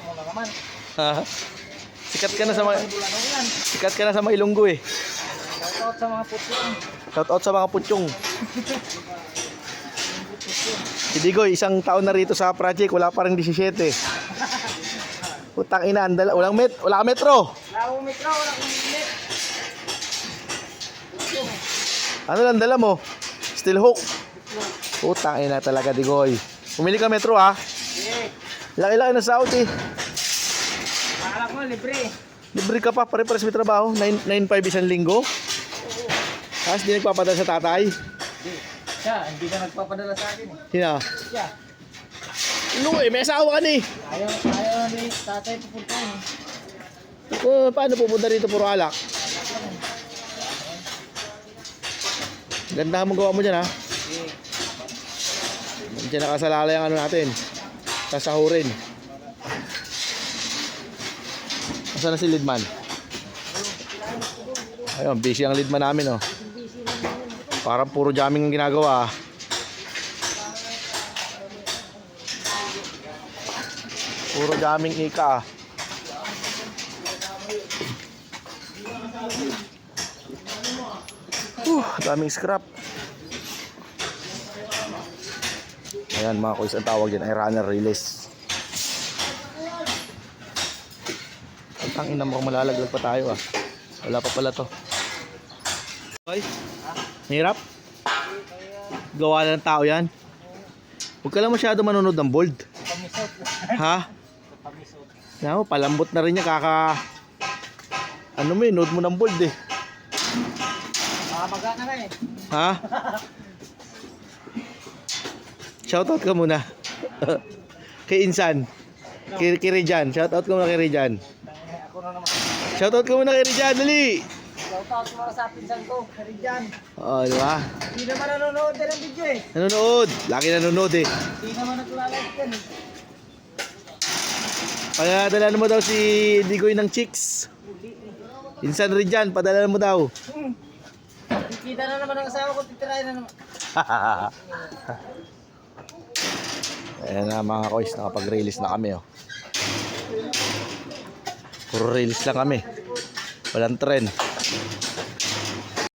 mo na naman. Ha? Sikat ka na sa mga sikat ka na sa mga Ilonggo eh. Shoutout sa mga putyong. Shout out sa mga putyong. Si Digoy, isang taon na rito sa project, wala pa rin 17. Putang ina, wala ka metro. Wala akong metro, wala akong minute. Ano lang dala mo? Steel hook. Putang ina talaga, Digoy. Pumili ka metro ha. Eh, Laki-laki na sahod eh. akala ko libre. Libre ka pa, pare-pares may trabaho. 9.5 isang linggo. Tapos di nagpapadala sa tatay. Siya, hindi ka nagpapadala sa akin eh. Sina? Siya, Ano eh, may asawa ka ni. ayaw ni tatay pupuntahin eh. Paano pupunta rito puro alak? Ganda mo gawa mo dyan ha. Eh, Diyan nakasalala yung ano natin. Sasahurin. Nasaan na si Lidman? Ayun, busy ang Lidman namin oh. Parang puro jamming ang ginagawa. Puro jamming ika. Daming scrap. Ayan mga kuys, ang tawag dyan ay runner release. Ang tangina mo kung malalaglag pa tayo ah. Wala pa pala to. Okay? Hirap? Gawa na ng tao yan? Huwag ka lang masyado manunod ng bold. pamisot. Ha? Pamisot. Naku, palambot na rin niya ano mo nood mo ng bold eh. Makabaga na nga eh. Ha? Shoutout ka muna. Kay Insan. Kay Rijan. Shoutout ka muna kay Rijan. Ako na naman. Shoutout ka muna kay Rijan. Dali! Shoutout mga sa pinsan ko, Karijan. Oo, di ba? Hindi naman nanonood din ng video eh. Nanonood. Lagi nanonood eh. Hindi naman naglalike yan eh. Padala mo daw si Digoy ng chicks. Insan Rijan, padala mo daw. Kikita na naman ang asawa ko, titirahin na naman. Ayan na mga koys, nakapag-release na kami oh. Puro release lang kami. Walang trend.